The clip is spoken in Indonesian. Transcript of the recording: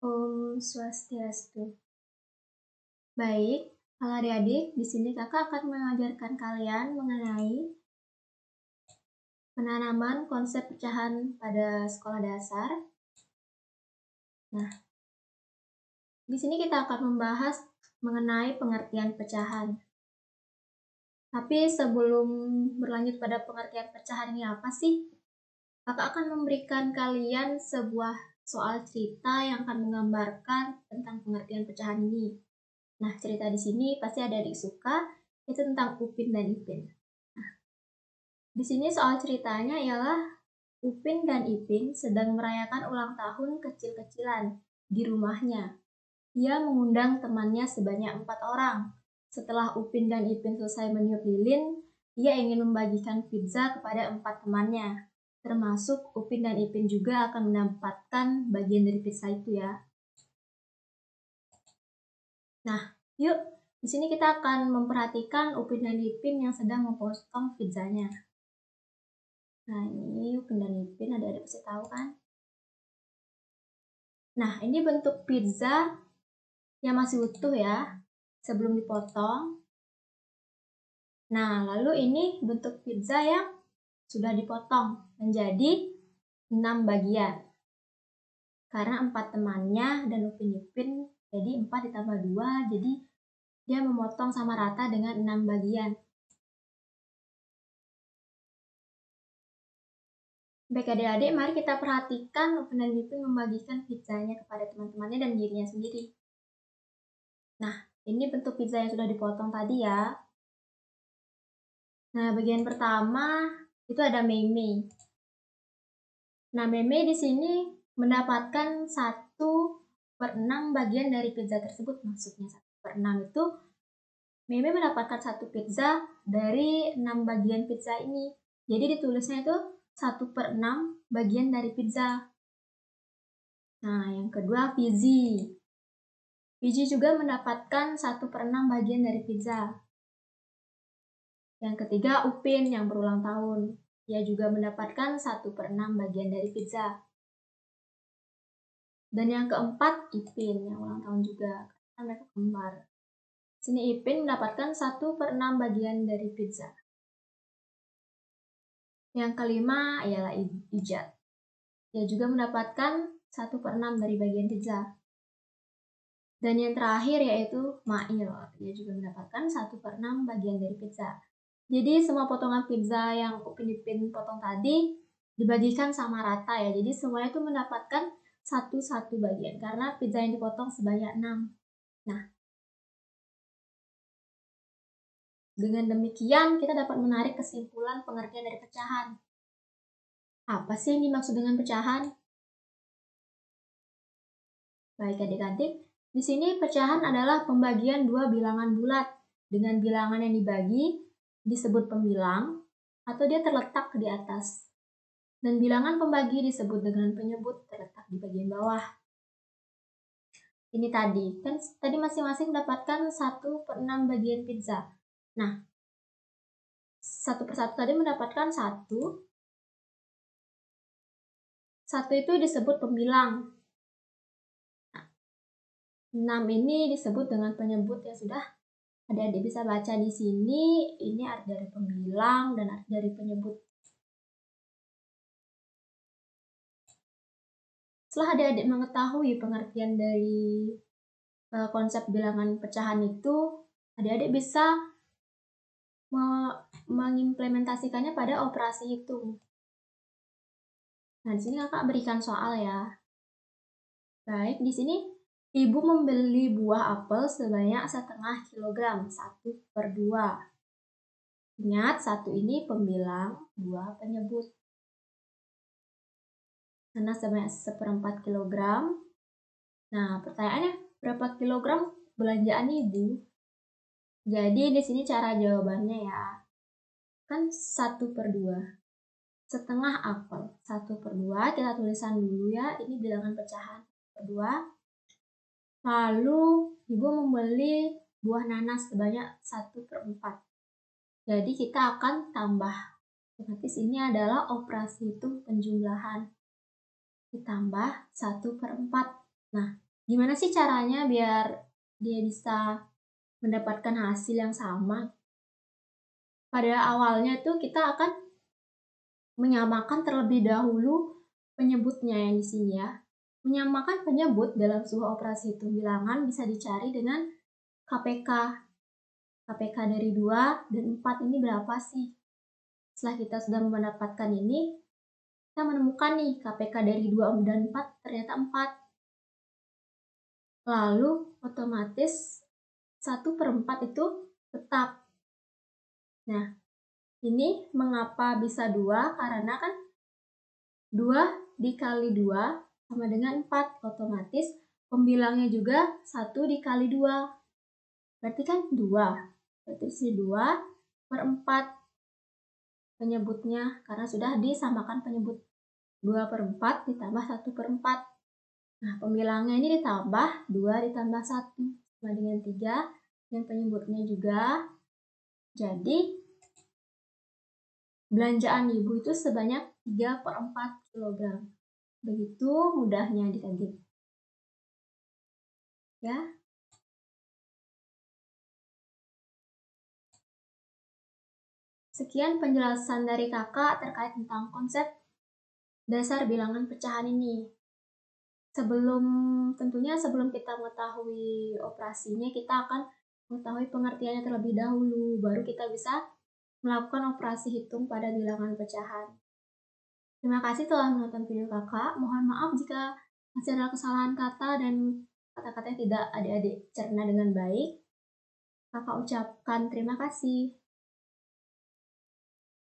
Om Swastiastu. Baik, kalau adik-adik, di sini kakak akan mengajarkan kalian mengenai penanaman konsep pecahan pada sekolah dasar. Nah, di sini kita akan membahas mengenai pengertian pecahan. Tapi sebelum berlanjut pada pengertian pecahan ini apa sih? Kakak akan memberikan kalian sebuah soal cerita yang akan menggambarkan tentang pengertian pecahan ini. Nah, cerita di sini pasti adik-adik suka, itu tentang Upin dan Ipin. Nah, di sini soal ceritanya ialah Upin dan Ipin sedang merayakan ulang tahun kecil-kecilan di rumahnya. Ia mengundang temannya sebanyak 4 orang. Setelah Upin dan Ipin selesai meniup lilin, ia ingin membagikan pizza kepada 4 temannya. Termasuk Upin dan Ipin juga akan mendapatkan bagian dari pizza itu ya. Nah, yuk, di sini kita akan memperhatikan Upin dan Ipin yang sedang memotong pizzanya. Nah, ini Upin dan Ipin, adik-adik pasti tahu kan? Nah, ini bentuk pizza yang masih utuh ya, sebelum dipotong. Nah, lalu ini bentuk pizza yang sudah dipotong menjadi 6 bagian. Karena 4 temannya dan Upin Ipin, jadi 4 ditambah 2, jadi dia memotong sama rata dengan 6 bagian. Baik adik-adik, mari kita perhatikan Upin dan Ipin membagikan pizzanya kepada teman-temannya dan dirinya sendiri. Nah, ini bentuk pizza yang sudah dipotong tadi ya. Nah, bagian pertama itu ada Mei-Mei. Nah, Mei-Mei di sini mendapatkan 1/6 bagian dari pizza tersebut. Maksudnya 1/6 itu Mei-Mei mendapatkan 1 pizza dari 6 bagian pizza ini. Jadi ditulisnya itu 1/6 bagian dari pizza. Nah, yang kedua Fizi. Fizi juga mendapatkan 1/6 bagian dari pizza. Yang ketiga Upin yang berulang tahun. Ia juga mendapatkan 1/6 bagian dari pizza. Dan yang keempat Ipin yang ulang tahun juga, karena mereka kembar. Sini Ipin mendapatkan 1/6 bagian dari pizza. Yang kelima ialah Ijat. Ia juga mendapatkan 1/6 dari bagian pizza. Dan yang terakhir yaitu Mail. Ia juga mendapatkan 1/6 bagian dari pizza. Jadi semua potongan pizza yang Upin Ipin potong tadi dibagikan sama rata ya. Jadi semuanya itu mendapatkan satu bagian karena pizza yang dipotong sebanyak 6. Nah, dengan demikian kita dapat menarik kesimpulan pengertian dari pecahan. Apa sih yang dimaksud dengan pecahan? Baik adik-adik, di sini pecahan adalah pembagian 2 bilangan bulat dengan bilangan yang dibagi disebut pembilang atau dia terletak di atas. Dan bilangan pembagi disebut dengan penyebut terletak di bagian bawah. Ini tadi, kan tadi masing-masing mendapatkan 1/6 bagian pizza. Nah, satu persatu tadi mendapatkan 1. 1 itu disebut pembilang. Nah, 6 ini disebut dengan penyebut yang sudah adik-adik bisa baca di sini. Ini arti dari pembilang dan arti dari penyebut. Setelah adik-adik mengetahui pengertian dari konsep bilangan pecahan itu, adik-adik bisa mengimplementasikannya pada operasi hitung. Nah, di sini kakak berikan soal ya. Baik, di sini ibu membeli buah apel sebanyak 1/2 kilogram, 1/2. Ingat, 1 ini pembilang, 2 penyebut. Karena sebanyak 1/4 kilogram. Nah, pertanyaannya berapa kilogram belanjaan ibu? Jadi di sini cara jawabannya ya. Kan 1/2. Setengah apel. 1/2 kita tulisan dulu ya. Ini bilangan pecahan 1/2. Lalu ibu membeli buah nanas sebanyak 1/4. Jadi kita akan tambah. Otomatis ini adalah operasi hitung penjumlahan. Ditambah 1/4. Nah, Gimana sih caranya biar dia bisa mendapatkan hasil yang sama? Pada awalnya tuh kita akan menyamakan terlebih dahulu penyebutnya yang di sini ya. Menyamakan penyebut dalam sebuah operasi hitung bilangan bisa dicari dengan KPK. KPK dari 2 dan 4 ini berapa sih? Setelah kita sudah mendapatkan ini, kita menemukan nih KPK dari 2 dan 4 ternyata 4. Lalu otomatis 1/4 itu tetap. Nah, ini mengapa bisa 2? Karena kan 2 dikali 2 sama dengan 4. Otomatis pembilangnya juga 1 dikali 2. Berarti kan 2. Berarti si 2/4 penyebutnya. Karena sudah disamakan penyebut 2/4 ditambah 1/4. Nah, pembilangnya ini ditambah 2 ditambah 1 sama dengan 3. Dan penyebutnya juga. Jadi, belanjaan ibu itu sebanyak 3/4 kg. Begitu mudahnya adik-adik. Ya. Sekian penjelasan dari kakak terkait tentang konsep dasar bilangan pecahan ini. Tentunya sebelum kita mengetahui operasinya, kita akan mengetahui pengertiannya terlebih dahulu, baru kita bisa melakukan operasi hitung pada bilangan pecahan. Terima kasih telah menonton video kakak. Mohon maaf jika masih ada kesalahan kata dan kata-katanya tidak adik-adik cerna dengan baik. Kakak ucapkan terima kasih.